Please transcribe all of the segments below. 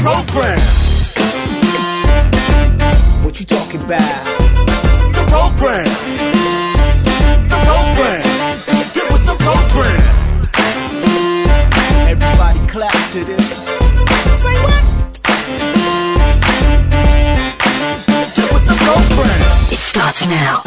program. What you talking about? The program. The program. Get with the program. Everybody clap to this. Say what? Get with the program. It starts now.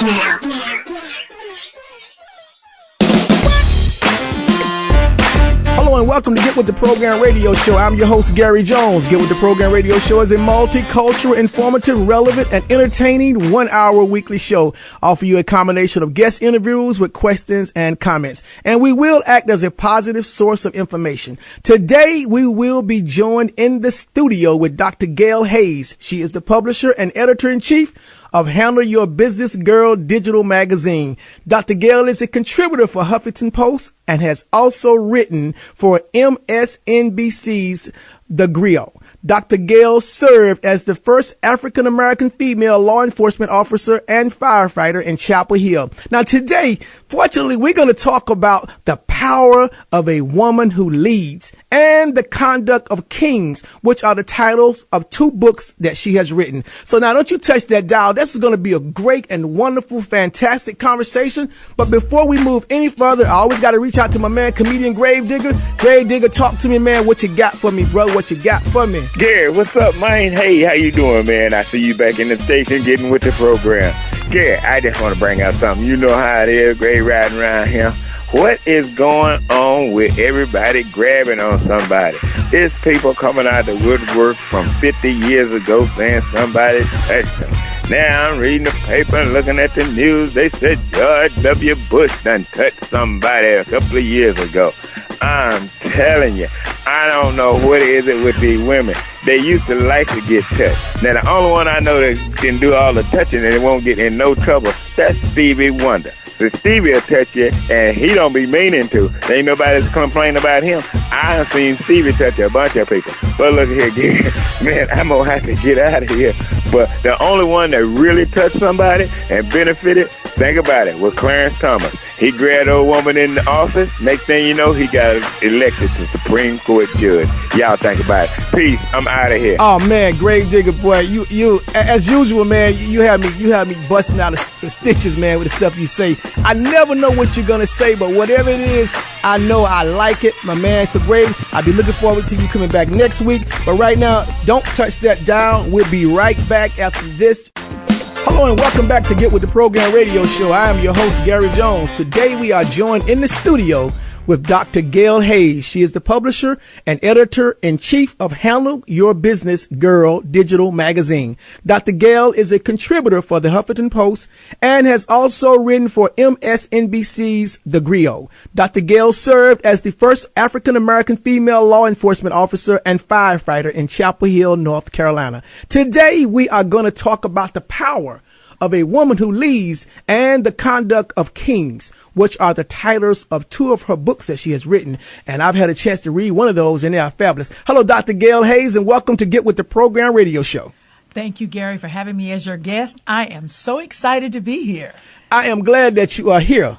Hello and welcome to Get With The Program Radio Show. I'm your host, Gary Jones. Get With The Program Radio Show is a multicultural, informative, relevant, and entertaining 1-hour weekly show. Offer you a combination of guest interviews with questions and comments. And we will act as a positive source of information. Today, we will be joined in the studio with Dr. Gail Hayes. She is the publisher and editor-in-chief of Handle Your Business Girl digital magazine. Dr. Gail is a contributor for Huffington Post and has also written for MSNBC's The Griot. Dr. Gail served as the first African-American female law enforcement officer and firefighter in Chapel Hill. Now today, fortunately, we're going to talk about the power of a woman who leads and the conduct of kings, which are the titles of 2 books that she has written. So now don't you touch that dial. This is going to be a great and wonderful, fantastic conversation. But before we move any further, I always got to reach out to my man, comedian Grave Digger. Grave Digger, talk to me, man. What you got for me, bro? What you got for me? Gary, what's up, man? Hey, how you doing, man? I see you back in the station getting with the program. Gary, I just want to bring out something. You know how it is, great riding around here. What is going on with everybody grabbing on somebody? It's people coming out the woodwork from 50 years ago saying somebody touched them. Now I'm reading the paper and looking at the news. They said George W. Bush done touched somebody a couple of years ago. I'm telling you, I don't know what is it with these women. They used to like to get touched. Now, the only one I know that can do all the touching and it won't get in no trouble, that's Stevie Wonder. So Stevie will touch you, and he don't be meaning to. There ain't nobody that's complaining about him. I have seen Stevie touch a bunch of people. But look here, man, I'm going to have to get out of here. But the only one that really touched somebody and benefited, think about it, was Clarence Thomas. He grabbed a woman in the office. Next thing you know, he got elected to Supreme Court judge. Y'all think about it. Peace. I'm out of here. Oh man, Grave Digger, boy, you as usual, man. You have me busting out the stitches, man, with the stuff you say. I never know what you're gonna say, but whatever it is, I know I like it, my man. So Grave, I'll be looking forward to you coming back next week. But right now, don't touch that dial. We'll be right back after this. Hello and welcome back to Get With The Program Radio Show. I am your host, Gary Jones. Today we are joined in the studio with Dr. Gail Hayes. She is the publisher and editor-in-chief of Handle Your Business Girl digital magazine. Dr. Gail is a contributor for the Huffington Post and has also written for MSNBC's The Griot. Dr. Gail served as the first African-American female law enforcement officer and firefighter in Chapel Hill, North Carolina. Today, we are going to talk about the power of a woman who leads and the conduct of kings, which are the titles of 2 of her books that she has written. And I've had a chance to read one of those, and they are fabulous. Hello, Dr. Gail Hayes, and welcome to Get With The Program Radio Show. Thank you, Gary, for having me as your guest. I am so excited to be here. I am glad that you are here.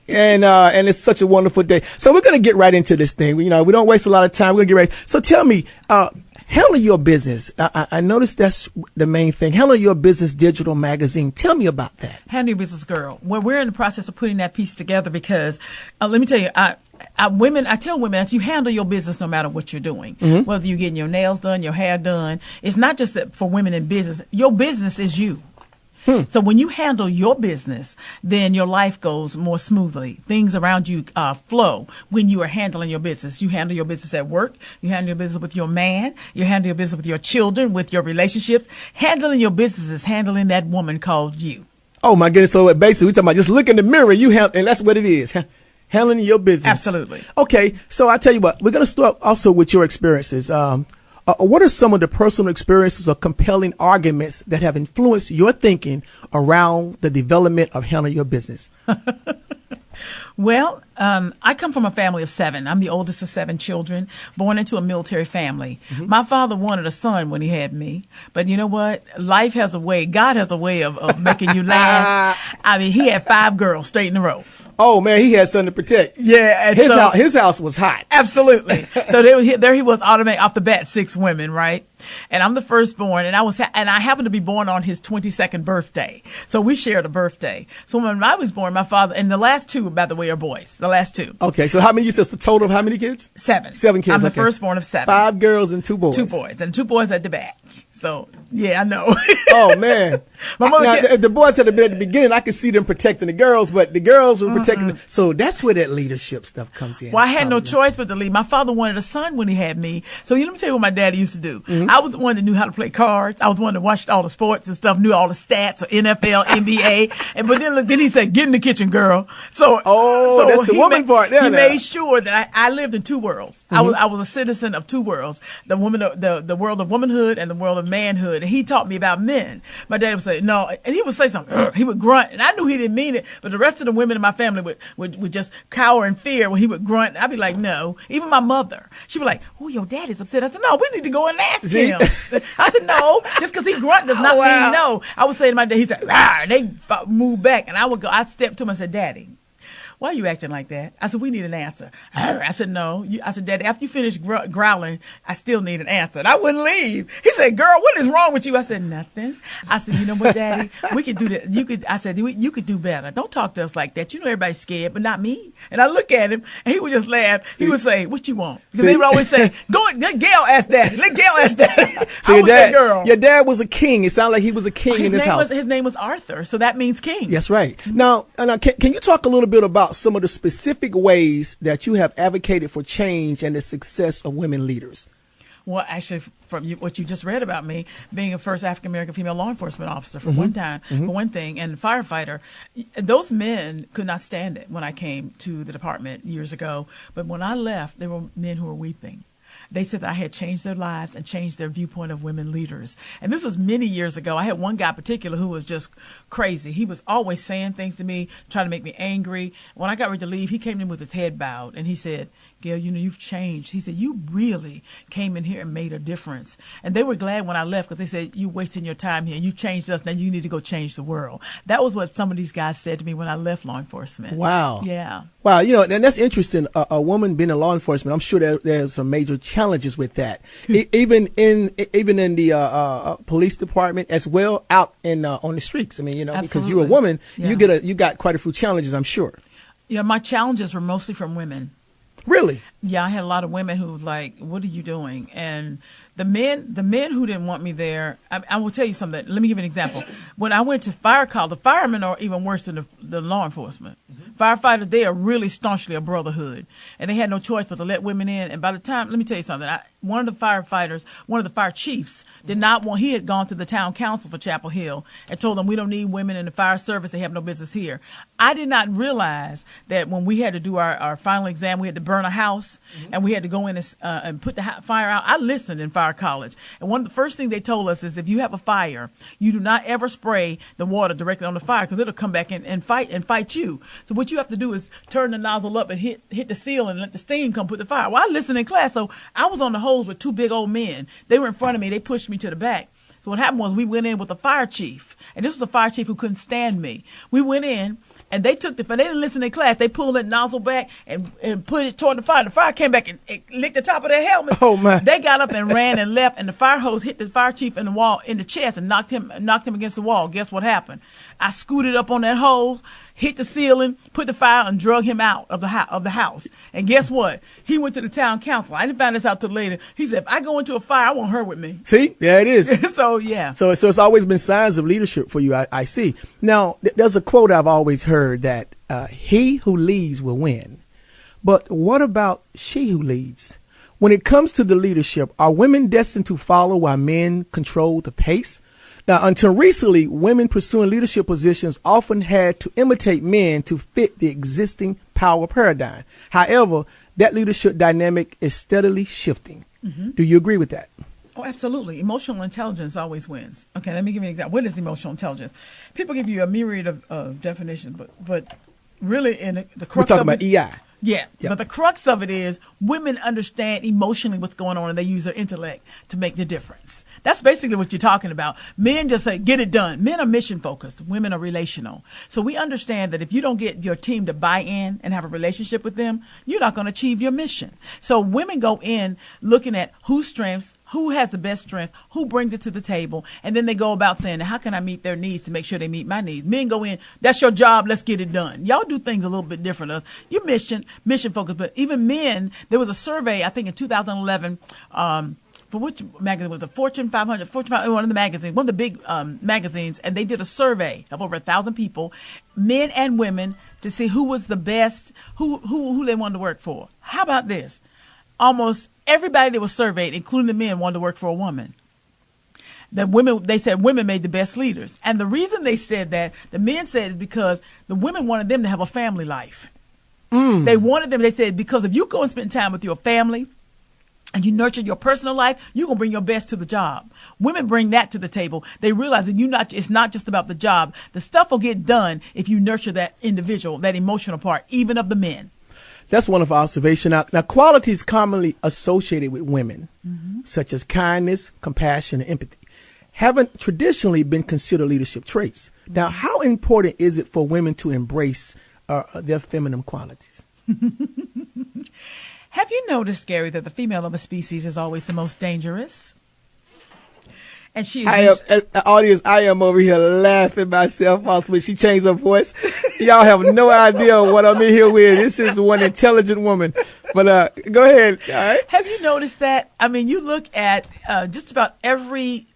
And it's such a wonderful day. So we're going to get right into this thing. We don't waste a lot of time. We're going to get right. So tell me, Handle Your Business. I noticed that's the main thing. Handle Your Business digital magazine. Tell me about that. Handle Your Business Girl. Well, we're in the process of putting that piece together because let me tell you, I tell women that you handle your business no matter what you're doing, whether you're getting your nails done, your hair done. It's not just that for women in business. Your business is you. So when you handle your business, then your life goes more smoothly. Things around you flow when you are handling your business. You handle your business at work. You handle your business with your man. You handle your business with your children, with your relationships. Handling your business is handling that woman called you. Oh, my goodness. So basically, we're talking about just look in the mirror, and that's what it is. Handling your business. Absolutely. Okay. So I tell you what, we're going to start also with your experiences. What are some of the personal experiences or compelling arguments that have influenced your thinking around the development of Handle Your Business? Well, I come from a family of 7. I'm the oldest of 7 children, born into a military family. My father wanted a son when he had me. But you know what? Life has a way. God has a way of making you laugh. I mean, he had 5 girls straight in a row. Oh, man, he had something to protect. Yeah. And his house was hot. Absolutely. So there he was, automatic off the bat, 6 women, right? and I'm the firstborn, and I happened to be born on his 22nd birthday. So we shared a birthday. So when I was born, my father, and the last two, by the way, are boys. The last two. Okay, so how many, you said the total of how many kids? 7. 7 kids. I'm the okay. firstborn of 7. 5 girls and 2 boys. 2 boys, and 2 boys at the back. So, yeah, I know. Oh, man. My mother Now, kept- if the boys had been at the beginning, I could see them protecting the girls, but the girls were protecting them. So that's where that leadership stuff comes in. Well, I had no choice but to leave. My father wanted a son when he had me. So let me tell you what my daddy used to do. I was the one that knew how to play cards. I was the one that watched all the sports and stuff, knew all the stats of NFL, NBA. But then he said, "Get in the kitchen, girl." So that's the woman part there He now. made sure that I lived in 2 worlds. I was a citizen of 2 worlds: the the world of womanhood and the world of manhood. And he taught me about men. My dad would say no, and he would say something. He would grunt, and I knew he didn't mean it. But the rest of the women in my family would just cower in fear when he would grunt. I'd be like, no. Even my mother, she'd be like, "Oh, your daddy's upset." I said, "No, we need to go and ask him." I said, "No, just because he grunt does not mean no." I would say to my dad, he said, "Rah," and they moved back, and I'd step to him and say, "Daddy, why are you acting like that?" I said, "We need an answer." I said, "No." I said, "Daddy, after you finish growling, I still need an answer." And I wouldn't leave. He said, "Girl, what is wrong with you?" I said, "Nothing." I said, "You know what, Daddy? We could do that. I said, "You could do better. Don't talk to us like that. You know everybody's scared, but not me." And I look at him, and he would just laugh. He would say, "What you want?" Because they would always say, let Gail ask Daddy. Let Gail ask Daddy. So I was that girl. your dad was a king. It sounded like he was a king in this house. His name was Arthur, so that means king. That's right. Now, can you talk a little bit about some of the specific ways that you have advocated for change and the success of women leaders? Well, actually, from what you just read about me, being a first African-American female law enforcement officer for one thing, and firefighter, those men could not stand it when I came to the department years ago. But when I left, there were men who were weeping. They said that I had changed their lives and changed their viewpoint of women leaders. And this was many years ago. I had one guy in particular who was just crazy. He was always saying things to me, trying to make me angry. When I got ready to leave, he came in with his head bowed, and he said, "Gail, you know, you've changed." He said, "You really came in here and made a difference." And they were glad when I left because they said, "You wasting your time here. You changed us. Now you need to go change the world." That was what some of these guys said to me when I left law enforcement. Wow. Yeah. Wow, you know, and that's interesting. A woman being in law enforcement, I'm sure there's some major challenges with that. Even in the police department as well, out in on the streets. I mean, you know, because you're a woman, you got quite a few challenges, I'm sure. Yeah, my challenges were mostly from women. Really? Yeah, I had a lot of women who was like, "What are you doing?" And the men who didn't want me there, I will tell you something. Let me give you an example. When I went to fire call, the firemen are even worse than the law enforcement. Firefighters, they are really staunchly a brotherhood, and they had no choice but to let women in. And by the time, let me tell you something. One of the firefighters, one of the fire chiefs, did not want. He had gone to the town council for Chapel Hill and told them, "We don't need women in the fire service. They have no business here." I did not realize that when we had to do our final exam, we had to burn a house, and we had to go in and put the fire out. I listened in fire college, and one of the first things they told us is if you have a fire, you do not ever spray the water directly on the fire because it'll come back and fight you. So what you have to do is turn the nozzle up and hit the seal and let the steam come put the fire. Well, I listened in class, so I was on the hose with 2 big old men. They were in front of me. They pushed me to the back. So what happened was we went in with the fire chief, and this was a fire chief who couldn't stand me. We went in. And they took they didn't listen in class. They pulled that nozzle back and put it toward the fire. The fire came back and licked the top of their helmet. Oh, man. They got up and ran and left, and the fire hose hit the fire chief in the wall, in the chest, and knocked him against the wall. Guess what happened? I scooted up on that hose, hit the ceiling, put the fire, and drug him out of the house. And guess what? He went to the town council. I didn't find this out till later. He said, "If I go into a fire, I want her with me." See? Yeah, it is. So, yeah. So it's always been signs of leadership for you, I see. Now, there's a quote I've always heard that he who leads will win. But what about she who leads? When it comes to the leadership, are women destined to follow while men control the pace? Now, until recently, women pursuing leadership positions often had to imitate men to fit the existing power paradigm. However, that leadership dynamic is steadily shifting. Do you agree with that? Oh, absolutely. Emotional intelligence always wins. Okay, let me give you an example. What is emotional intelligence? People give you a myriad of definitions, but really in the crux We're talking about EI. Yeah, but the crux of it is women understand emotionally what's going on, and they use their intellect to make the difference. That's basically what you're talking about. Men just say, get it done. Men are mission focused. Women are relational. So we understand that if you don't get your team to buy in and have a relationship with them, you're not going to achieve your mission. So women go in looking at whose strengths, who has the best strength, who brings it to the table, and then they go about saying, how can I meet their needs to make sure they meet my needs? Men go in, that's your job, let's get it done. Y'all do things a little bit different. You're mission focused, but even men, there was a survey, I think in 2011, for which magazine was it? Fortune 500, one of the magazines, one of the big magazines, and they did a survey of over 1,000 people, men and women, to see who was the best, who they wanted to work for. How about this? Almost everybody that was surveyed, including the men, wanted to work for a woman. They said women made the best leaders. And the reason they said that, the men said, is because the women wanted them to have a family life. They wanted them, they said, because if you go and spend time with your family and you nurture your personal life, you're going to bring your best to the job. Women bring that to the table. They realize that it's not just about the job. The stuff will get done if you nurture that individual, that emotional part, even of the men. That's one of our observations. Now, qualities commonly associated with women, such as kindness, compassion, and empathy, haven't traditionally been considered leadership traits. Now, how important is it for women to embrace their feminine qualities? Have you noticed, Gary, that the female of a species is always the most dangerous? And she is audience, I am over here laughing myself off when she changed her voice. Y'all have no idea what I'm in here with. This is one intelligent woman. But go ahead. All right. Have you noticed that? I mean, you look at just about every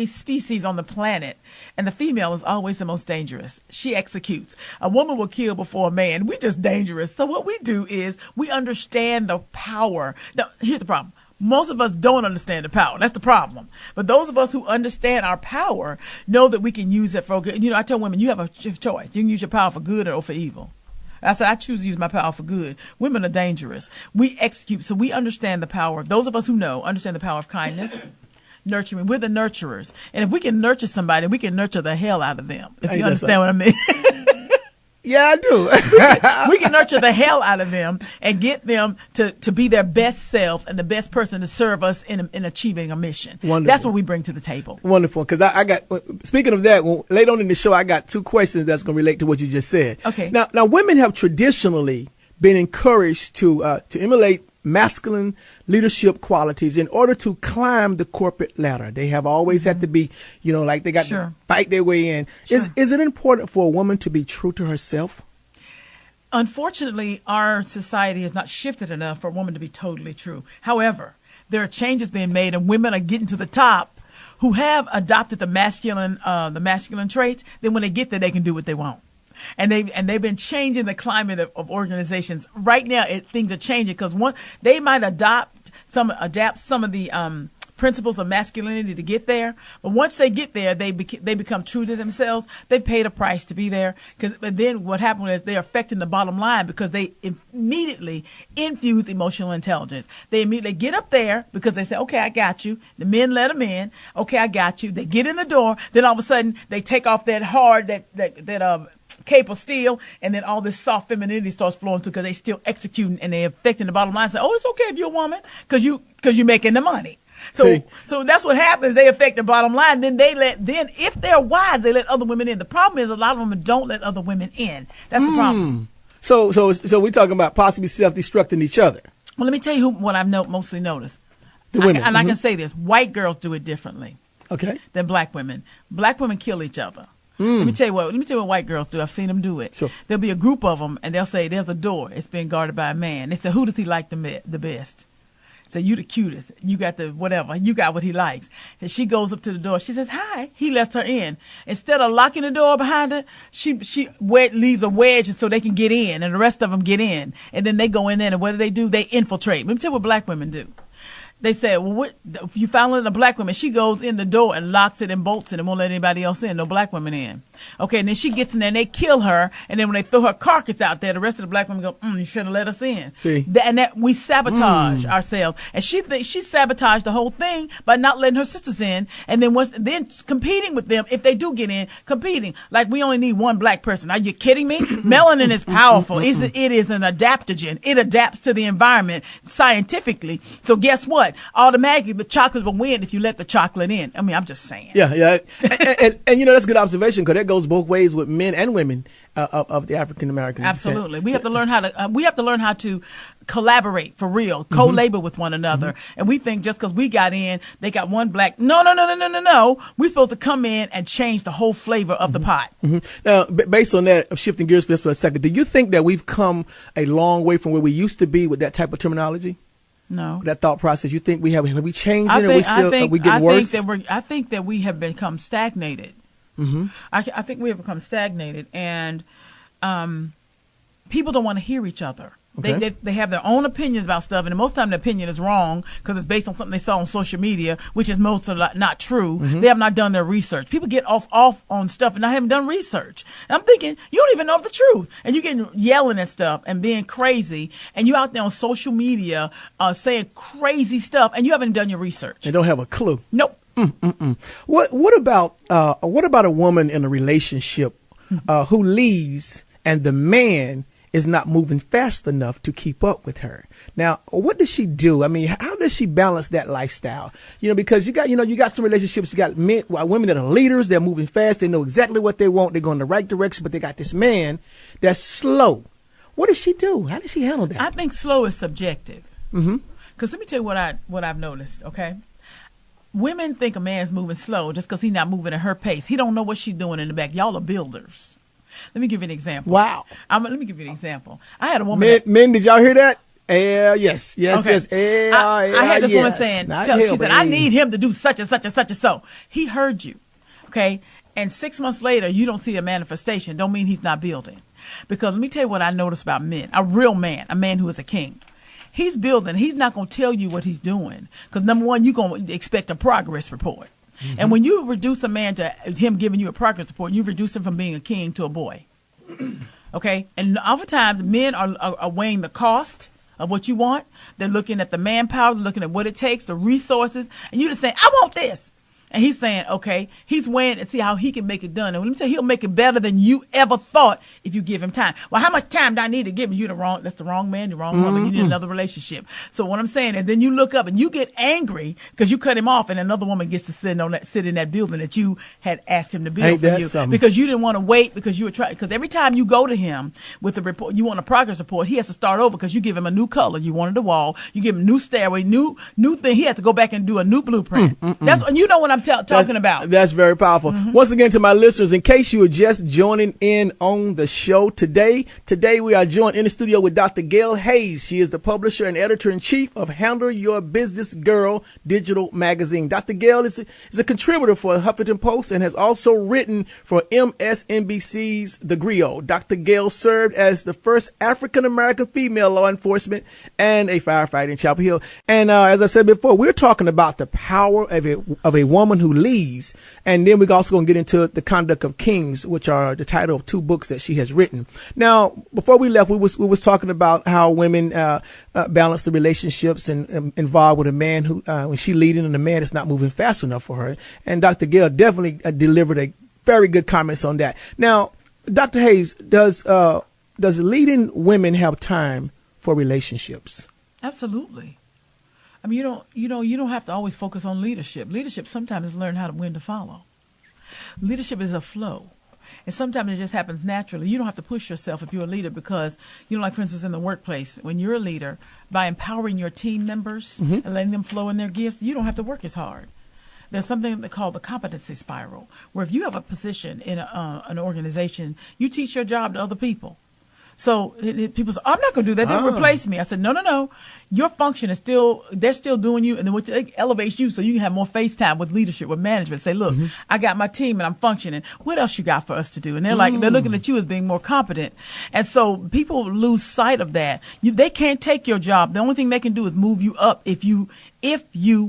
species on the planet, and the female is always the most dangerous. She executes. A woman will kill before a man. We're just dangerous. So what we do is we understand the power. Now, here's the problem. Most of us don't understand the power. That's the problem. But those of us who understand our power know that we can use it for good. You know, I tell women, you have a choice. You can use your power for good or for evil. I said, I choose to use my power for good. Women are dangerous. We execute. So we understand the power. Those of us who know understand the power of kindness, nurturing. We're the nurturers. And if we can nurture somebody, we can nurture the hell out of them. If you understand what I mean. Yeah, I do. We can nurture the hell out of them and get them to be their best selves and the best person to serve us in achieving a mission. Wonderful. That's what we bring to the table. Wonderful. Because I got, speaking of that, later on in the show, I got two questions that's going to relate to what you just said. Okay. Now, women have traditionally been encouraged to emulate masculine leadership qualities in order to climb the corporate ladder. They have always had to be, like they got to fight their way in. Sure. Is it important for a woman to be true to herself? Unfortunately, our society has not shifted enough for a woman to be totally true. However, there are changes being made, and women are getting to the top who have adopted the masculine traits. Then when they get there, they can do what they want. And they've been changing the climate of organizations. Right now, things are changing because they might adapt some of the principles of masculinity to get there. But once they get there, they become true to themselves. They paid a price to be there. But then what happened is they're affecting the bottom line because they immediately infuse emotional intelligence. They immediately get up there because they say, okay, I got you. The men let them in. Okay, I got you. They get in the door. Then all of a sudden they take off that hard, that cape of steel, and then all this soft femininity starts flowing through because they still executing and they're affecting the bottom line. Say, oh, it's okay if you're a woman because you're making the money. So that's what happens. They affect the bottom line. Then if they're wise, they let other women in. The problem is a lot of women don't let other women in. That's the problem. So we're talking about possibly self-destructing each other. Well, let me tell you what I've mostly noticed. The women. I can say this. White girls do it differently. Okay. Than black women. Black women kill each other. Let me tell you what white girls do. I've seen them do it. Sure. There'll be a group of them, and they'll say, there's a door. It's being guarded by a man. They say, who does he like the best? Say, you the cutest. You got the whatever. You got what he likes. And she goes up to the door. She says, hi. He lets her in. Instead of locking the door behind her, she leaves a wedge so they can get in, and the rest of them get in. And then they go in there, and what do? They infiltrate. Let me tell you what black women do. They say, well, if you found a black woman, she goes in the door and locks it and bolts it and won't let anybody else in. No black women in. Okay, and then she gets in there and they kill her, and then when they throw her carcass out there, the rest of the black women go, you shouldn't have let us in. See? And that we sabotage ourselves. And she sabotaged the whole thing by not letting her sisters in, and then competing with them if they do get in, competing. Like, we only need one black person. Are you kidding me? Melanin is powerful. It is an adaptogen. It adapts to the environment scientifically. So guess what? Automatically, the chocolate will win if you let the chocolate in. I mean, I'm just saying. Yeah. And that's a good observation, because that goes both ways with men and women of the African American descent. Absolutely. We have to learn how to collaborate for real, co-labor with one another. And we think just because we got in, they got one black. No. We're supposed to come in and change the whole flavor of the pot. Now, based on that, shifting gears just for a second, do you think that we've come a long way from where we used to be with that type of terminology? No. That thought process. You think have we changed it, or are we getting worse? I think that we have become stagnated. I think we have become stagnated, and people don't want to hear each other. Okay. They have their own opinions about stuff, and most of the time the opinion is wrong because it's based on something they saw on social media, which is most of not true. They have not done their research. People get off on stuff and I haven't done research. And I'm thinking, you don't even know the truth, and you get yelling at stuff and being crazy, and you out there on social media saying crazy stuff, and you haven't done your research. They don't have a clue. Nope. What about a woman in a relationship who leaves and the man is not moving fast enough to keep up with her? Now, what does she do? I mean, how does she balance that lifestyle? Because you got some relationships, you got women that are leaders, they're moving fast, they know exactly what they want, they're going in the right direction, but they got this man that's slow. What does she do? How does she handle that? I think slow is subjective. Because let me tell you what I've noticed, okay? Women think a man's moving slow just because he's not moving at her pace. He don't know what she's doing in the back. Y'all are builders. Let me give you an example. Wow. Let me give you an example. I had a woman. Men, did y'all hear that? Yes. Okay. Yes. I had this woman saying, she said, I need him to do such and such and such and so. He heard you. Okay. And 6 months later, you don't see a manifestation. Don't mean he's not building. Because let me tell you what I noticed about men. A real man, a man who is a king. He's building. He's not going to tell you what he's doing. Because number one, you're going to expect a progress report. And when you reduce a man to him giving you a progress report, you reduce him from being a king to a boy. Okay? And oftentimes, men are weighing the cost of what you want. They're looking at the manpower, looking at what it takes, the resources. And you're just saying, I want this. And he's saying, okay, he's weighing and see how he can make it done. And let me tell you, he'll make it better than you ever thought if you give him time. Well, how much time do I need to give you? That's the wrong man, the wrong woman. You need another relationship. So what I'm saying is, then you look up and you get angry because you cut him off, and another woman gets to sit in that building that you had asked him to build for you because you didn't want to wait, because you were trying. Because every time you go to him with the report, you want a progress report, he has to start over because you give him a new color. You wanted the wall. You give him new stairway, new thing. He had to go back and do a new blueprint. And you know what I'm talking about. That's very powerful. Once again, to my listeners, in case you are just joining in on the show today we are joined in the studio with Dr. Gail Hayes. She is the publisher and editor-in-chief of Handle Your Business Girl digital magazine. Dr. Gail is a contributor for Huffington Post and has also written for MSNBC's The Griot. Dr. Gail served as the first African-American female law enforcement and a firefighter in Chapel Hill. And as I said before, we're talking about the power of a woman who leads. And then we're also going to get into The Conduct of Kings, which are the title of 2 books that she has written. Now, before we left, we was talking about how women balance the relationships and involved with a man who, when she leading and the man is not moving fast enough for her. And Dr. Gail definitely delivered a very good comments on that. Now, Dr. Hayes, does leading women have time for relationships? Absolutely. I mean, you don't have to always focus on leadership. Leadership sometimes is learn when to follow. Leadership is a flow. And sometimes it just happens naturally. You don't have to push yourself if you're a leader because, like, for instance, in the workplace, when you're a leader, by empowering your team members and letting them flow in their gifts, you don't have to work as hard. There's something called the competency spiral, where if you have a position in an organization, you teach your job to other people. So people say, I'm not going to do that. They'll replace me. I said, no. Your function is they're still doing you. And then what elevates you so you can have more face time with leadership, with management. Say, look, I got my team and I'm functioning. What else you got for us to do? And they're they're looking at you as being more competent. And so people lose sight of that. They can't take your job. The only thing they can do is move you up if you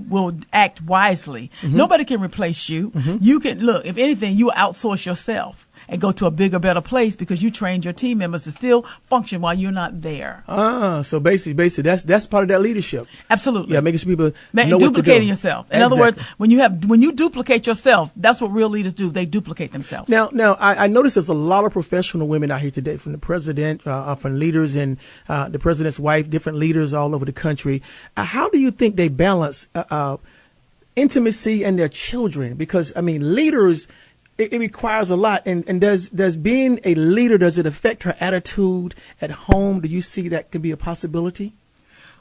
will act wisely. Nobody can replace you. You can, look, if anything, you outsource yourself. and go to a bigger, better place because you trained your team members to still function while you're not there. So basically, that's part of that leadership. Absolutely. Yeah, making sure people know duplicating what to do. yourself. In other words, when you duplicate yourself, that's what real leaders do. They duplicate themselves. Now, I noticed there's a lot of professional women out here today, from the president, from leaders and the president's wife, different leaders all over the country. How do you think they balance intimacy and their children? Because I mean, leaders, it requires a lot. And does being a leader, does it affect her attitude at home? Do you see that could be a possibility?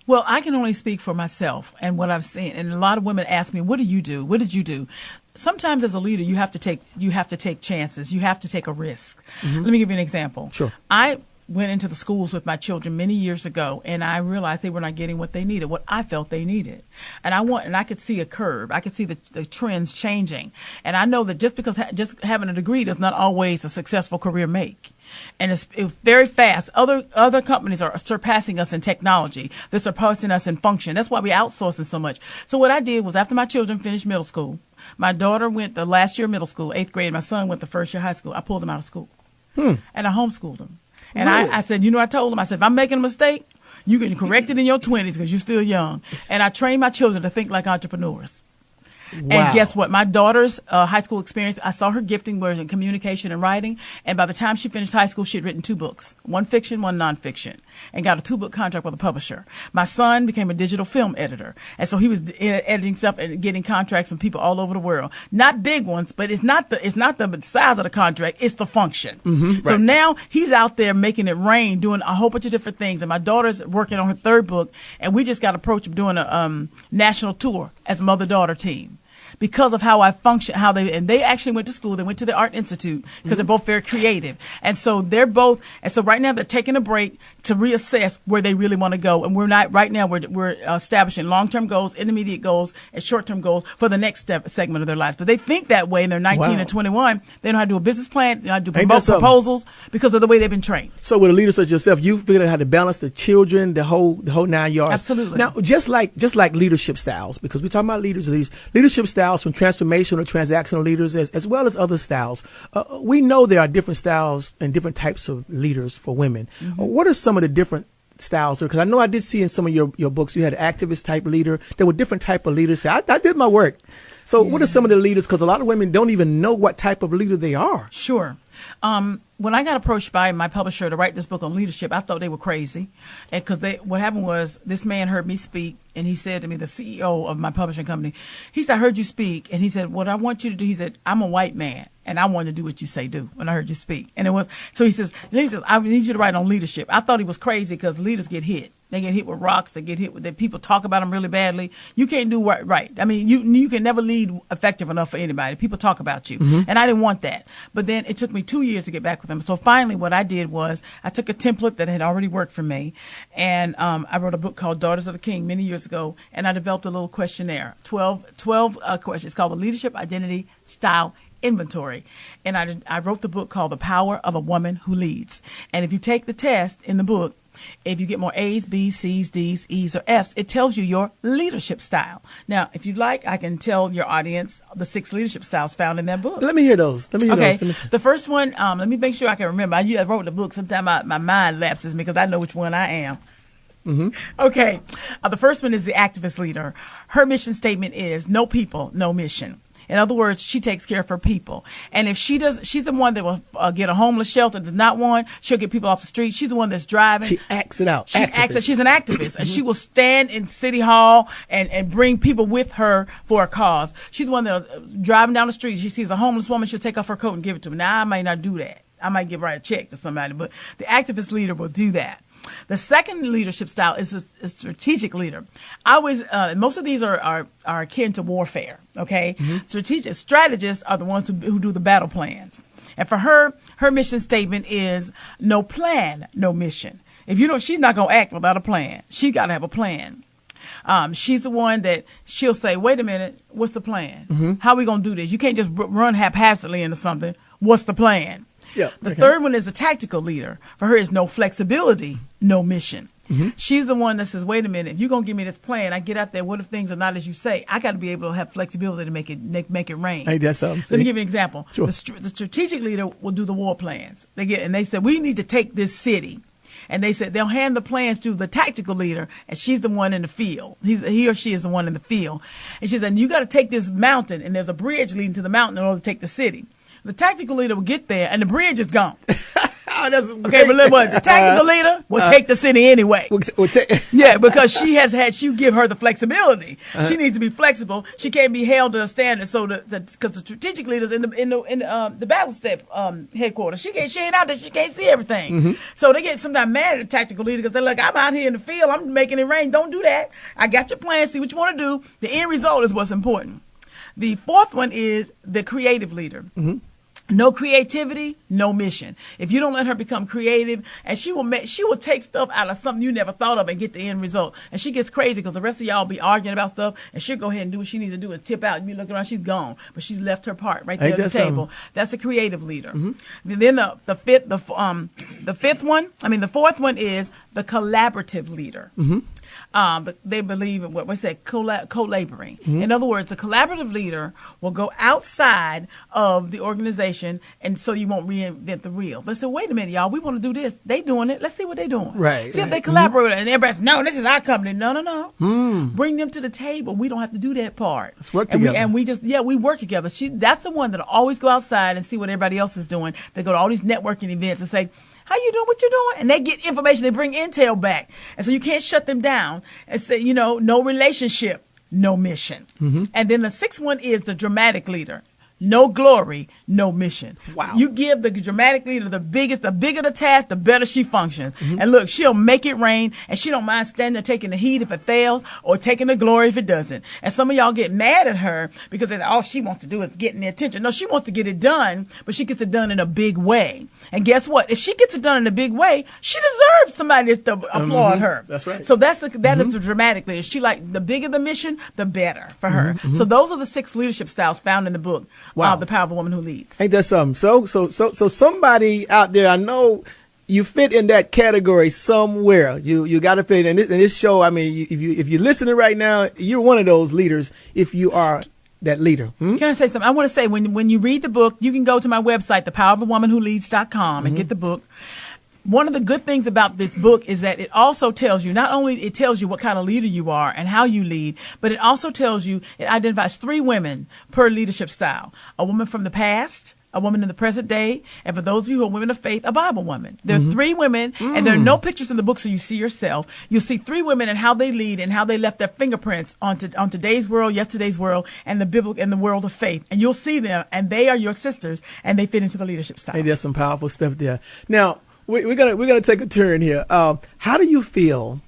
Well, I can only speak for myself and what I've seen. And a lot of women ask me, what do you do? What did you do? Sometimes as a leader, you have to take chances. You have to take a risk. Let me give you an example. Sure. I went into the schools with my children many years ago, and I realized they were not getting what they needed, what I felt they needed. And I could see a curve. I could see the trends changing. And I know that just having a degree does not always a successful career make. And it's very fast. Other companies are surpassing us in technology. They're surpassing us in function. That's why we outsourcing so much. So what I did was, after my children finished middle school, my daughter went the last year of middle school, 8th grade. My son went the first year of high school. I pulled them out of school. And I homeschooled them. And really? I said, I told them, I said, if I'm making a mistake, you can correct it in your 20s because you're still young. And I trained my children to think like entrepreneurs. Wow. And guess what? My daughter's high school experience, I saw her gifting was in communication and writing. And by the time she finished high school, she had written 2 books, one fiction, one nonfiction, and got a 2-book contract with a publisher. My son became a digital film editor. And so he was editing stuff and getting contracts from people all over the world. Not big ones, but it's not the size of the contract. It's the function. So right. Now he's out there making it rain, doing a whole bunch of different things. And my daughter's working on her 3rd book. And we just got approached doing a national tour as a mother-daughter team. Because of how I function, and they actually went to school. They went to the Art Institute because they're both very creative. And so right now they're taking a break to reassess where they really want to go. And we're establishing long-term goals, intermediate goals, and short-term goals for the next segment of their lives. But they think that way, and they're 19 and 21. They know how to do a business plan, they know how to do proposals because of the way they've been trained. So with a leader such as yourself, you figured out how to balance the children, the whole 9 yards. Absolutely. Now, just like leadership styles, because we're talking about leadership styles from transformational or transactional leaders as well as other styles. We know there are different styles and different types of leaders for women. What are some of the different styles? Because I know I did see in some of your books, you had an activist type leader. There were different type of leaders. I did my work. So what are some of the leaders? Because a lot of women don't even know what type of leader they are. Sure. When I got approached by my publisher to write this book on leadership, I thought they were crazy. And what happened was, this man heard me speak, and he said to me, the CEO of my publishing company, he said, I heard you speak. And he said, what I want you to do, he said, I'm a white man, and I want to do what you say do when I heard you speak. And so he says, I need you to write on leadership. I thought he was crazy because leaders get hit. They get hit with rocks. They get hit with that. People talk about them really badly. You can't do right. I mean, you can never lead effective enough for anybody. People talk about you. And I didn't want that. But then it took me 2 years to get back with them. So finally what I did was I took a template that had already worked for me. And I wrote a book called Daughters of the King many years ago. And I developed a little questionnaire, 12 questions. It's called the Leadership Identity Style Inventory. And I wrote the book called The Power of a Woman Who Leads. And if you take the test in the book, if you get more A's, B's, C's, D's, E's, or F's, it tells you your leadership style. Now, if you'd like, I can tell your audience the 6 leadership styles found in that book. Let me hear those. Okay. The first one, let me make sure I can remember. I wrote the book. Sometimes my mind lapses me because I know which one I am. Okay. The first one is the activist leader. Her mission statement is no people, no mission. In other words, she takes care of her people. And if she's the one that will get a homeless shelter, does not one, she'll get people off the street. She's the one that's driving. She acts it out. She's an activist. And she will stand in City Hall and bring people with her for a cause. She's the one that driving down the street. She sees a homeless woman, she'll take off her coat and give it to her. Now, I might not do that. I might give her a check to somebody, but the activist leader will do that. The second leadership style is a strategic leader. Most of these are akin to warfare. Okay, strategists are the ones who do the battle plans. And for her mission statement is no plan, no mission. If you know, she's not gonna act without a plan. She got to have a plan. She's the one that she'll say, "Wait a minute, what's the plan? How are we gonna do this? You can't just run haphazardly into something. What's the plan?" The third one is a tactical leader. For her is no flexibility, no mission. She's the one that says, wait a minute, if you're going to give me this plan, I get out there, what if things are not as you say? I got to be able to have flexibility to make it rain. Hey, that's something. Let me give you an example. Sure. The strategic leader will do the war plans. They said, we need to take this city. And they said they'll hand the plans to the tactical leader, and she's the one in the field. He or she is the one in the field. And she said, you got to take this mountain, and there's a bridge leading to the mountain in order to take the city. The tactical leader will get there, and the bridge is gone. That's okay, but the tactical leader will take the city anyway. Yeah, because she give her the flexibility. She needs to be flexible. She can't be held to a standard. So because the strategic leaders in the battle step headquarters, she ain't out there. She can't see everything. So they get sometimes mad at the tactical leader because they're like, I'm out here in the field. I'm making it rain. Don't do that. I got your plan. See what you want to do. The end result is what's important. The fourth one is the creative leader. No creativity, no mission. If you don't let her become creative, and she will take stuff out of something you never thought of and get the end result. And she gets crazy because the rest of y'all be arguing about stuff, and she'll go ahead and do what she needs to do and tip out. And you look around, she's gone, but she's left her part right there at the table. That's the creative leader. Then the fourth one is the collaborative leader. They believe in what we say co-laboring. In other words, the collaborative leader will go outside of the organization, and so you won't reinvent the wheel. They say, wait a minute, y'all, we want to do this. They doing it. Let's see what they're doing. Right. See if they collaborate. And everybody's, no, this is our company. No. Bring them to the table. We don't have to do that part. Let's work together. We work together. That's the one that'll always go outside and see what everybody else is doing. They go to all these networking events and say, how you doing? What you doing? And they get information. They bring intel back. And so you can't shut them down and say, no relationship, no mission. And then the sixth one is the dramatic leader. No glory, no mission. Wow. You give the dramatic leader the bigger the task, the better she functions. And look, she'll make it rain, and she don't mind standing there taking the heat if it fails or taking the glory if it doesn't. And some of y'all get mad at her because all she wants to do is get in the attention. No, she wants to get it done, but she gets it done in a big way. And guess what? If she gets it done in a big way, she deserves somebody to applaud her. That's right. So that is the dramatic leader. She the bigger the mission, the better for her. So those are the 6 leadership styles found in the book. Wow. The Power of a Woman Who Leads. Ain't that something? So somebody out there, I know you fit in that category somewhere. You got to fit in this show. I mean, if you're listening right now, you're one of those leaders. If you are that leader. Can I say something? I want to say when you read the book, you can go to my website, thepowerofawomanwholeads.com, and get the book. One of the good things about this book is that it also tells you, not only it tells you what kind of leader you are and how you lead, but it also tells you, it identifies 3 women per leadership style. A woman from the past, a woman in the present day, and for those of you who are women of faith, a Bible woman. There are 3 women, and there are no pictures in the book, so you see yourself. You'll see 3 women and how they lead and how they left their fingerprints on today's world, yesterday's world, and the biblical and the world of faith. And you'll see them, and they are your sisters, and they fit into the leadership style. Hey, there's some powerful stuff there. Now, we're gonna take a turn here. How do you feel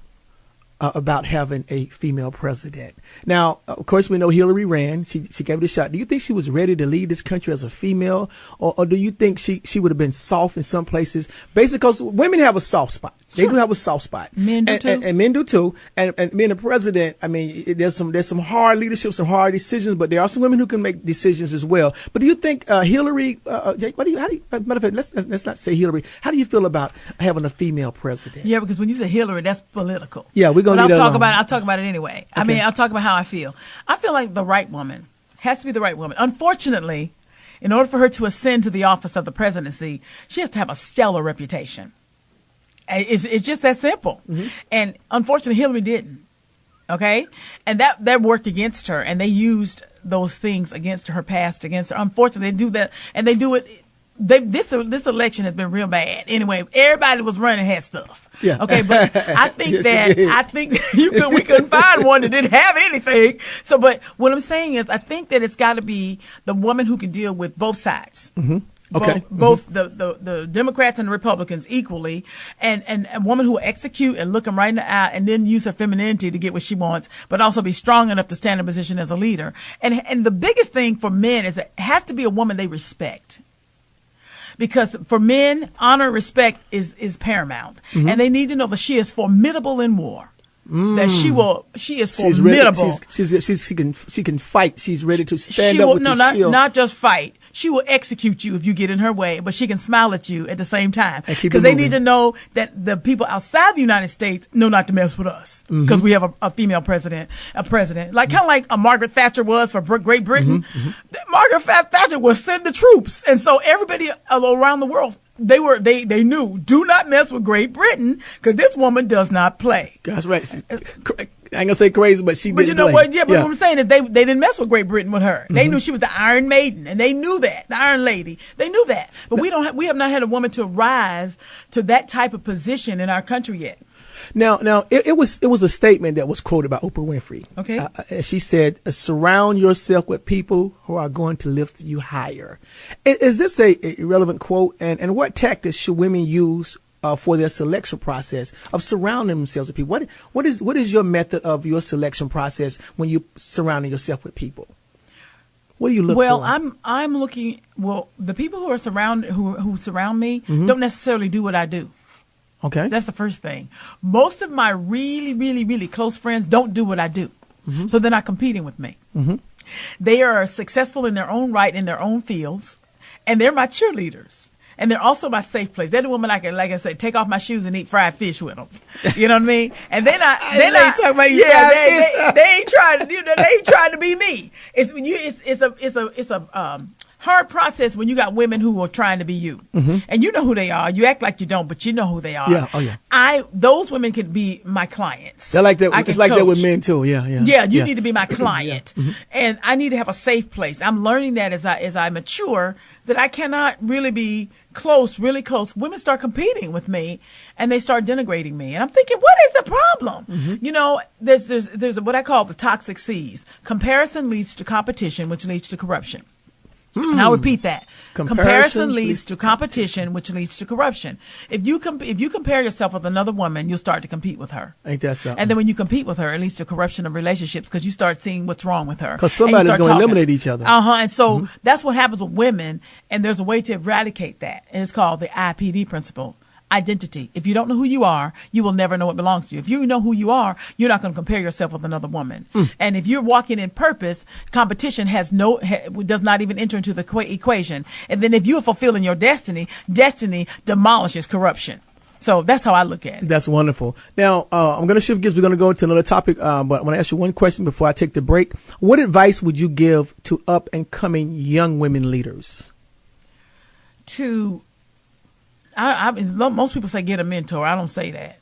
about having a female president? Now, of course, we know Hillary ran. She gave it a shot. Do you think she was ready to lead this country as a female, or do you think she would have been soft in some places? Basically, because women have a soft spot. They do have a soft spot. Men do too. And men do too. And being a president, I mean, there's some hard leadership, some hard decisions, but there are some women who can make decisions as well. But do you think Hillary? Matter of fact, let's not say Hillary. How do you feel about having a female president? Yeah, because when you say Hillary, that's political. Yeah, we're gonna. But I'll talk about it anyway. Okay. I mean, I'll talk about how I feel. I feel like the right woman has to be the right woman. Unfortunately, in order for her to ascend to the office of the presidency, she has to have a stellar reputation. It's just that simple. And unfortunately, Hillary didn't. Okay? And that worked against her, and they used those things against her past, against her. Unfortunately, they do that, and they do it. This election has been real bad. Anyway, everybody was running had stuff. Yeah. Okay, but I think we couldn't find one that didn't have anything. So, but what I'm saying is, I think that it's got to be the woman who can deal with both sides. Okay. Both the Democrats and the Republicans equally, and a woman who will execute and look them right in the eye and then use her femininity to get what she wants, but also be strong enough to stand in position as a leader. And the biggest thing for men is it has to be a woman they respect. Because for men, honor and respect is paramount. And they need to know that she is formidable in war. That she is formidable. She can fight. She's ready to stand up with the shield. Not just fight. she will execute you if you get in her way, but she can smile at you at the same time. And keep it Because they moving. need to know that the people outside the United States know not to mess with us. Because we have a female president, like kind of like a Margaret Thatcher was for Great Britain. Margaret Thatcher was send the troops. And so everybody around the world, they knew, do not mess with Great Britain because this woman does not play. That's right. I ain't gonna say crazy, but she But did. you know what? Yeah, but what I'm saying is they didn't mess with Great Britain with her. They knew she was the Iron Maiden, and they knew that, the Iron Lady. They knew that. But we have not had a woman to rise to that type of position in our country yet. Now, it was a statement that was quoted by Oprah Winfrey. Okay. She said, "Surround yourself with people who are going to lift you higher." Is this a relevant quote? And what tactics should women use for their selection process of surrounding themselves with people? What is your method of your selection process when you surrounding yourself with people? What do you look for? Well, I'm looking. Well, the people who are who surround me don't necessarily do what I do. Okay. That's the first thing. Most of my really, really, really close friends don't do what I do. So they're not competing with me. They are successful in their own right, in their own fields, and they're my cheerleaders. And they're also my safe place. They're the woman I can, like I said, take off my shoes and eat fried fish with them. You know what I mean? And they talking about eating fried fish. They ain't trying to, they ain't trying to be me. It's a hard process when you got women who are trying to be you. And you know who they are. You act like you don't, but you know who they are. Yeah. Oh yeah. Those women can be my clients. They're like that. I can It's like that with coach. men too. Yeah. Yeah, you need to be my client. And I need to have a safe place. I'm learning that as I mature, that I cannot really be really close. Women start competing with me and they start denigrating me. And I'm thinking, what is the problem? You know, there's what I call the toxic C's. Comparison leads to competition, which leads to corruption. And I'll repeat that. Comparison leads to competition, which leads to corruption. If you compare yourself with another woman, you'll start to compete with her. Ain't that something? And then when you compete with her, it leads to corruption of relationships because you start seeing what's wrong with her. Because somebody's going to eliminate each other. And so that's what happens with women. And there's a way to eradicate that. And it's called the IPD principle. Identity. If you don't know who you are, you will never know what belongs to you. If you know who you are, you're not going to compare yourself with another woman. And if you're walking in purpose, competition does not even enter into the equation. And then if you're fulfilling your destiny demolishes corruption. So that's how I look at it. That's wonderful. Now, I'm going to shift gears. We're going to go into another topic, but I want to ask you one question before I take the break. What advice would you give to up and coming young women leaders? Most people say get a mentor. I don't say that.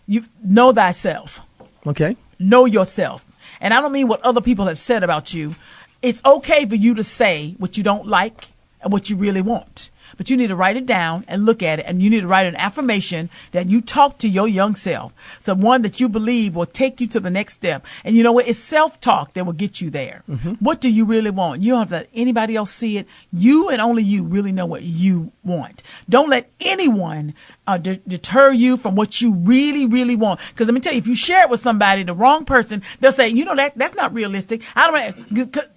You know thyself. Okay. Know yourself. And I don't mean what other people have said about you. It's okay for you to say what you don't like and what you really want. But you need to write it down and look at it. And you need to write an affirmation that you talk to your young self. Someone that you believe will take you to the next step. And you know what? It's self-talk that will get you there. What do you really want? You don't have to let anybody else see it. You and only you really know what you want. Don't let anyone deter you from what you really, really want. Because let me tell you, if you share it with somebody, the wrong person, they'll say, you know, that's not realistic.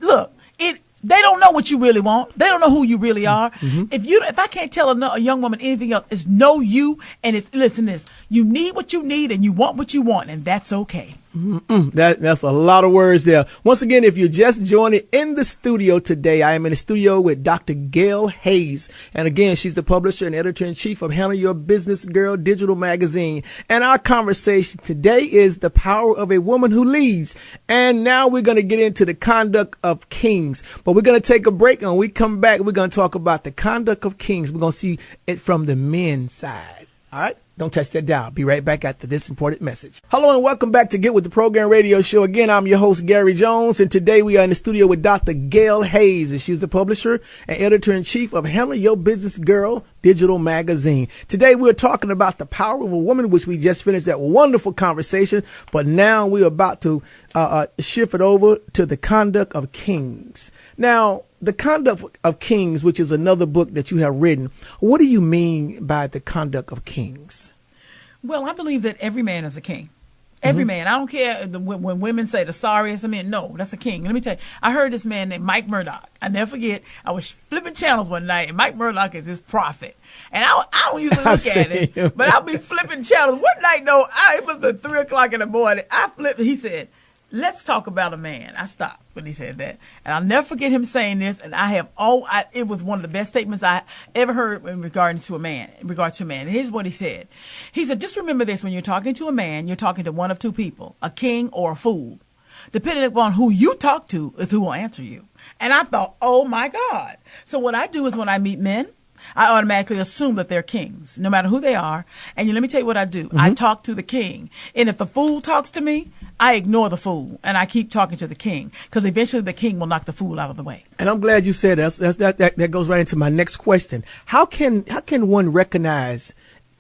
Look, they don't know what you really want. They don't know who you really are. If I can't tell a young woman anything else, it's know you, and it's listen this. You need what you need and you want what you want, and that's okay. That's a lot of words there. Once again, if you're just joining in the studio today, I am in the studio with Dr. Gail Hayes. And again, she's the publisher and editor-in-chief of Handle Your Business Girl digital magazine. And our conversation today is the power of a woman who leads. And now we're going to get into the conduct of kings. But we're going to take a break, and when we come back, we're going to talk about the conduct of kings. We're going to see it from the men's side. All right? Don't touch that dial. Be right back after this important message. Hello and welcome back to Get With The Program Radio Show. Again, I'm your host, Gary Jones, and today we are in the studio with Dr. Gail Hayes, and she's the publisher and editor-in-chief of Handle Your Business Girl digital magazine. Today we're talking about the power of a woman, which we just finished that wonderful conversation, but now we're about to shift it over to the conduct of kings. Now, the Conduct of Kings, which is another book that you have written, what do you mean by the conduct of kings? Well, I believe that every man is a king. Every man. I don't care when women say the sorriest of men. No, that's a king. Let me tell you, I heard this man named Mike Murdoch. I never forget. I was flipping channels one night, and Mike Murdoch is this prophet. And I don't usually look at it, but I'll be flipping channels. One night, though, it was 3 o'clock in the morning. I flipped. He said, let's talk about a man. I stopped when he said that. And I'll never forget him saying this. And it was one of the best statements I ever heard in regard to a man. And here's what he said. He said, just remember this, when you're talking to a man, you're talking to one of two people, a king or a fool. Depending upon who you talk to is who will answer you. And I thought, oh my God. So what I do is when I meet men, I automatically assume that they're kings, no matter who they are. And let me tell you what I do. I talk to the king. And if the fool talks to me, I ignore the fool and I keep talking to the king, because eventually the king will knock the fool out of the way. And I'm glad you said that goes right into my next question. How can one recognize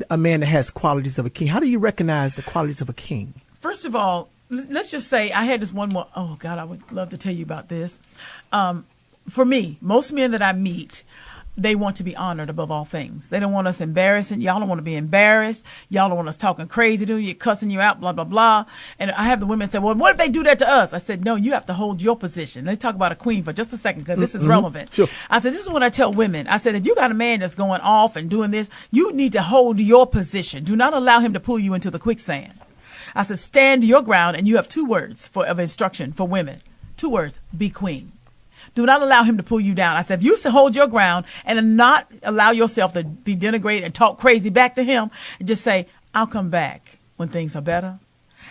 a man that has qualities of a king? How do you recognize the qualities of a king? First of all, let's just say I had this one more. Oh, God, I would love to tell you about this. For me, most men that I meet, they want to be honored above all things. They don't want us embarrassing. Y'all don't want to be embarrassed. Y'all don't want us talking crazy to you, cussing you out, blah, blah, blah. And I have the women say, well, what if they do that to us? I said, no, you have to hold your position. Let's talk about a queen for just a second, because this is relevant. Sure. I said, this is what I tell women. I said, if you got a man that's going off and doing this, you need to hold your position. Do not allow him to pull you into the quicksand. I said, stand your ground, and you have 2 words of instruction for women. 2 words, be queen. Do not allow him to pull you down. I said, if you hold your ground and not allow yourself to be denigrated and talk crazy back to him, and just say, I'll come back when things are better,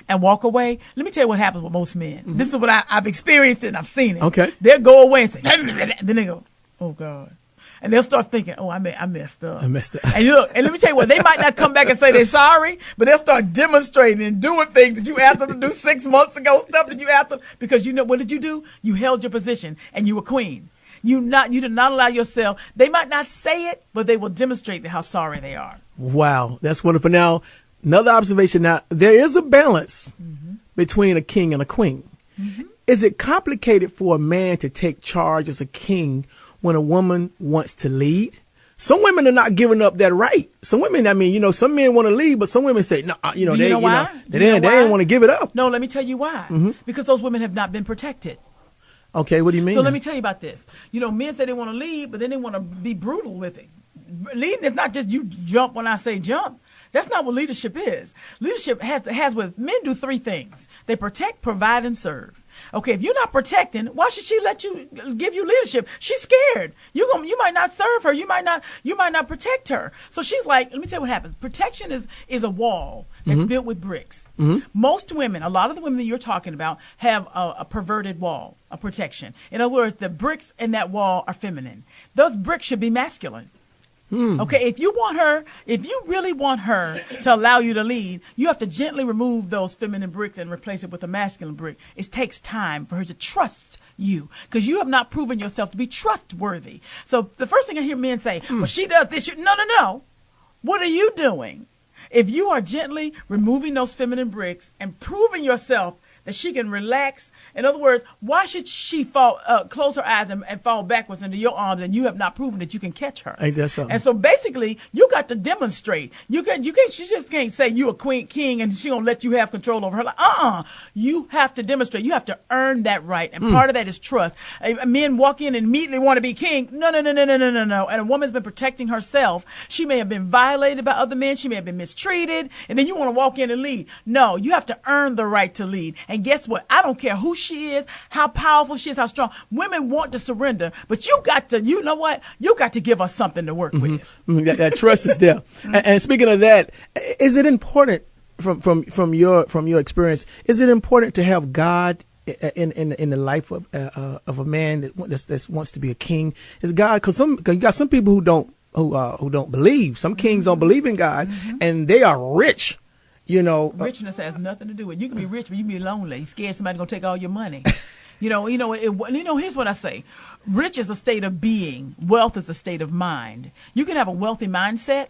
and walk away. Let me tell you what happens with most men. This is what I've experienced it and I've seen it. Okay. They'll go away and say, then they go, oh God. And they'll start thinking, oh, I messed up. And look, and let me tell you what, they might not come back and say they're sorry, but they'll start demonstrating and doing things that you asked them to do 6 months ago, stuff that you asked them, because what did you do? You held your position and you were queen. You did not allow yourself. They might not say it, but they will demonstrate how sorry they are. Wow, that's wonderful. Now, another observation. Now, there is a balance between a king and a queen. Is it complicated for a man to take charge as a king when a woman wants to lead? Some women are not giving up that right. Some women, some men want to lead, but some women say, no, they didn't want to give it up. No, let me tell you why. Because those women have not been protected. Okay, what do you mean? So let me tell you about this. Men say they want to lead, but then they want to be brutal with it. Leading is not just you jump when I say jump. That's not what leadership is. Leadership has with men do 3 things. They protect, provide, and serve. Okay, if you're not protecting, why should she let you give you leadership? She's scared. You might not serve her. You might not protect her. So she's like, let me tell you what happens. Protection is a wall that's built with bricks. Most women, a lot of the women that you're talking about, have a perverted wall of protection. In other words, the bricks in that wall are feminine. Those bricks should be masculine. Okay, if you really want her to allow you to lead, you have to gently remove those feminine bricks and replace it with a masculine brick. It takes time for her to trust you, because you have not proven yourself to be trustworthy. So the first thing I hear men say, well, she does this. No. What are you doing? If you are gently removing those feminine bricks and proving yourself that she can relax. In other words, why should she close her eyes and fall backwards into your arms, and you have not proven that you can catch her? Ain't that something? And so basically, you got to demonstrate. You can't. She just can't say you a king and she gonna let you have control over her. Like, you have to demonstrate. You have to earn that right, and part of that is trust. Men walk in and immediately want to be king. No. And a woman's been protecting herself. She may have been violated by other men. She may have been mistreated, and then you want to walk in and lead. No, you have to earn the right to lead. And guess what? I don't care who she is, how powerful she is, how strong. Women want to surrender, but you got to, you know what? You got to give us something to work with. That trust is there. And speaking of that, is it important from your experience? Is it important to have God in the life of a man that wants to be a king? Is God, because you got some people who don't believe. Some kings don't believe in God, and they are rich. Richness has nothing to do with it. You can be rich, but you can be lonely. You're scared somebody's gonna take all your money. Here's what I say: rich is a state of being. Wealth is a state of mind. You can have a wealthy mindset,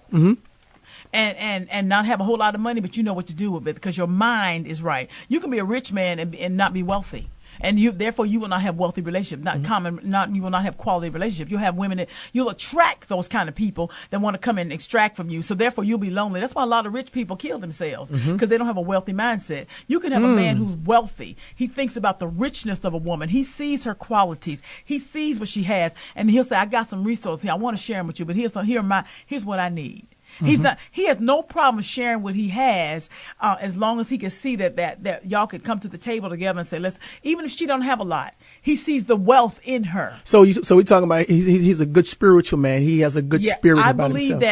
and not have a whole lot of money, but you know what to do with it because your mind is right. You can be a rich man and not be wealthy. And therefore you will not have wealthy relationships, you will not have quality relationships. You'll have women you'll attract those kind of people that want to come and extract from you. So therefore you'll be lonely. That's why a lot of rich people kill themselves, because they don't have a wealthy mindset. You can have a man who's wealthy. He thinks about the richness of a woman. He sees her qualities. He sees what she has, and he'll say, I got some resources here. I want to share them with you, but here's what I need. He has no problem sharing what he has, as long as he can see that y'all could come to the table together and say, let's, even if she don't have a lot, he sees the wealth in her. So we're talking about he's a good spiritual man. He has a good spirit about himself.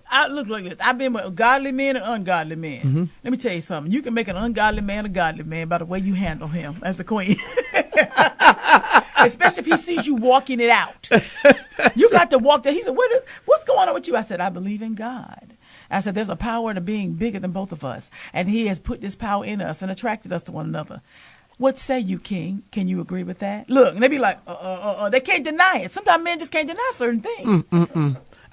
I look like this. I've been with godly men and ungodly men. Let me tell you something. You can make an ungodly man a godly man by the way you handle him as a queen. Especially if he sees you walking it out. You got to walk that. He said, what's going on with you? I said, I believe in God. I said, there's a power to being bigger than both of us. And he has put this power in us and attracted us to one another. What say you, King? Can you agree with that? Look, and they be like, they can't deny it. Sometimes men just can't deny certain things.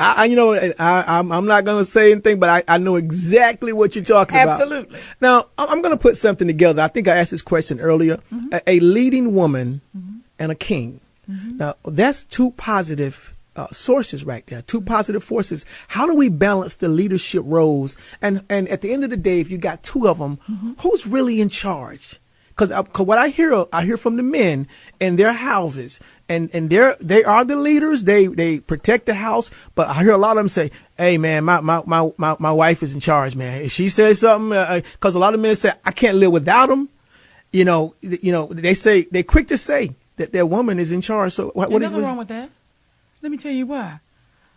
I'm not going to say anything, but I know exactly what you're talking about. Absolutely. Now, I'm going to put something together. I think I asked this question earlier. A leading woman and a king. Now, that's two positive sources right there, two positive forces. How do we balance the leadership roles? And at the end of the day, if you got two of them, who's really in charge? Because what I hear from the men in their houses, and they are the leaders. They protect the house, but I hear a lot of them say, "Hey, man, my wife is in charge, man. If she says something, because a lot of men say I can't live without them. They're quick to say that their woman is in charge. So what is nothing wrong with that? Let me tell you why.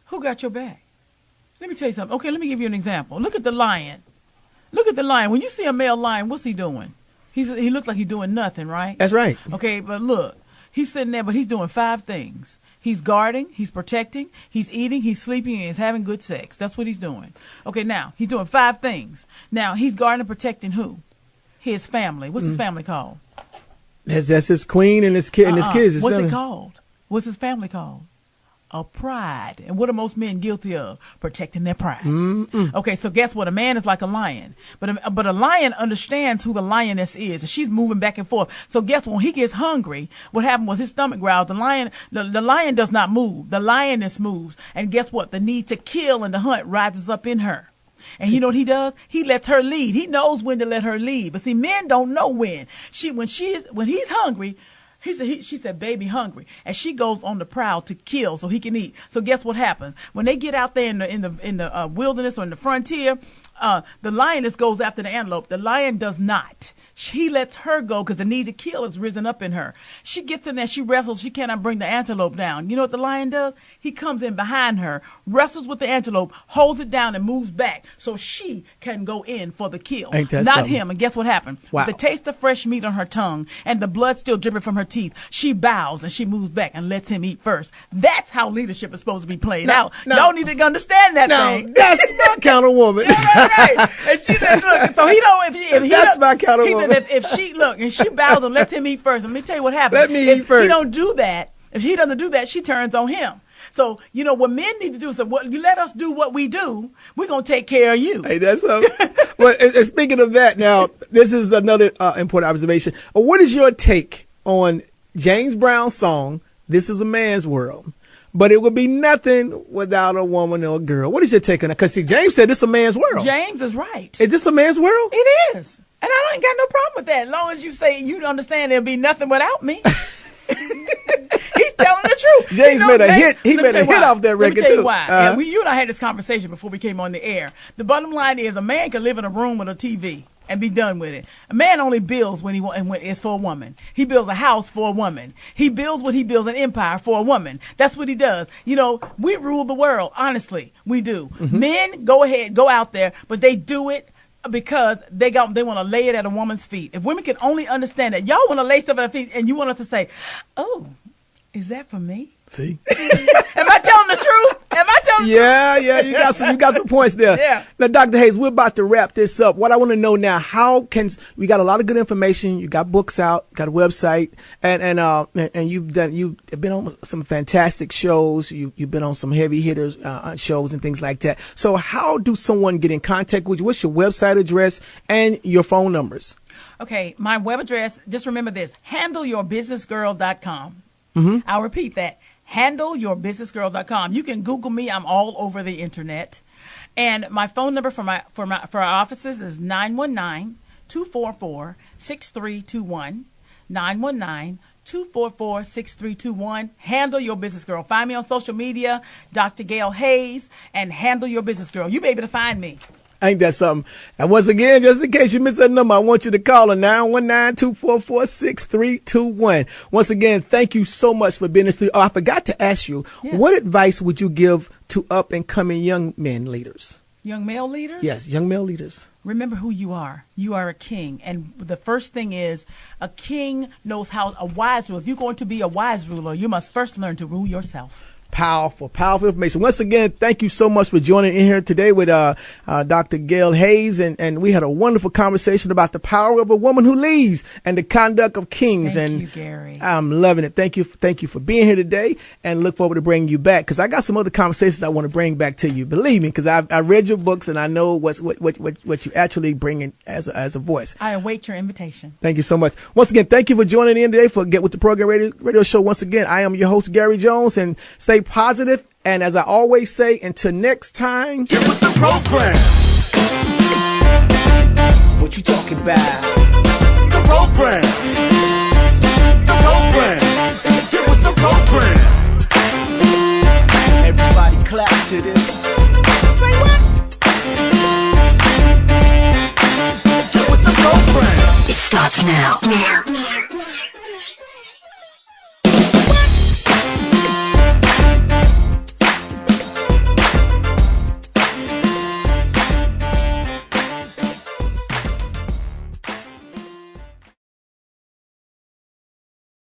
Who got your back? Let me tell you something. Okay, let me give you an example. Look at the lion. Look at the lion. When you see a male lion, what's he doing? He looks like he's doing nothing, right? That's right. Okay, but look, he's sitting there, but he's doing 5 things. He's guarding, he's protecting, he's eating, he's sleeping, and he's having good sex. That's what he's doing. Okay, now, he's doing 5 things. Now, he's guarding and protecting who? His family. What's his family called? That's his queen and his kids. What's it called? What's his family called? A pride. And what are most men guilty of? Protecting their pride. Okay, so guess what? A man is like a lion. But a lion understands who the lioness is. And she's moving back and forth. So guess what? When he gets hungry, what happened was his stomach growls. The lion does not move. The lioness moves. And guess what? The need to kill and to hunt rises up in her. And you know what he does? He lets her lead. He knows when to let her lead. But see, men don't know when. When he's hungry, she said, baby hungry. And she goes on the prowl to kill so he can eat. So guess what happens? When they get out there in the wilderness or in the frontier, the lioness goes after the antelope. The lion does not. He lets her go because the need to kill has risen up in her. She gets in there, she wrestles, she cannot bring the antelope down. You know what the lion does? He comes in behind her, wrestles with the antelope, holds it down and moves back so she can go in for the kill. Ain't that not something? him. And guess what happened? Wow. With the taste of fresh meat on her tongue and the blood still dripping from her teeth, she bows and she moves back and lets him eat first. That's how leadership is supposed to be played out. Y'all need to understand that thing. That's my kind of woman. Right. And she said, look, so he don't, if he That's don't, my kind of he woman. said, if she, look, and she bows and lets him eat first. Let me tell you what happens. Let me eat first. If he don't do that, if he doesn't do that, she turns on him. So, what men need to do is say, well, you let us do what we do, we're going to take care of you. Hey, that's something. Well, and speaking of that, now, this is another important observation. What is your take on James Brown's song, This Is a Man's World? But it would be nothing without a woman or a girl. What is your take on that? Because, see, James said this is a man's world. Telling is right. Is this a man's world? It is. And I ain't got no problem with that. As long as you say you understand there'll be nothing without me. He's telling the truth. James made a hit. He made a hit off that record, too. Let me tell you why. You and I had this conversation before we came on the air. The bottom line is a man can live in a room with a TV and be done with it. A man only builds when it's for a woman. He builds a house for a woman. He builds an empire for a woman. That's what he does. We rule the world. Honestly, we do. Men go out there, but they do it because they want to lay it at a woman's feet. If women can only understand that, y'all want to lay stuff at her feet, and you want us to say, "Oh, is that for me?" See? Am I telling the truth? Yeah, you got some points there. Yeah. Now, Dr. Hayes, we're about to wrap this up. What I want to know now, we got a lot of good information. You got books out, got a website, and you've been on some fantastic shows. You've been on some heavy hitters shows and things like that. So how do someone get in contact with you? What's your website address and your phone numbers? Okay, my web address, just remember this, handleyourbusinessgirl.com. I'll repeat that. handleyourbusinessgirl.com. You can Google me. I'm all over the internet. And my phone number for our offices is 919-244-6321. 919 244-6321. Handle Your Business Girl. Find me on social media, Dr. Gail Hayes, and Handle Your Business Girl. You be able to find me. Ain't that something? And once again, just in case you missed that number, I want you to call her 919-244-6321. Once again, thank you so much for being in the studio. Oh, I forgot to ask you, what advice would you give to up and coming young men leaders? Young male leaders? Yes, young male leaders. Remember who you are. You are a king. And the first thing is, a king knows how a wise ruler. If you're going to be a wise ruler, you must first learn to rule yourself. Powerful information. Once again, thank you so much for joining in here today with Dr. Gail Hayes, and we had a wonderful conversation about the power of a woman who leads and the conduct of kings. Thank you, Gary. I'm loving it. Thank you for being here today, and look forward to bringing you back, because I got some other conversations I want to bring back to you. Believe me, because I read your books and I know what you actually bring in as a voice. I await your invitation. Thank you so much. Once again, thank you for joining in today for Get With The Program radio show. Once again, I am your host, Gary Jones, and stay positive, and as I always say, until next time, Get with the program. What you talking about? The program. The program. Get with the program. Everybody clap to this. Say what? Get with the program. It starts now.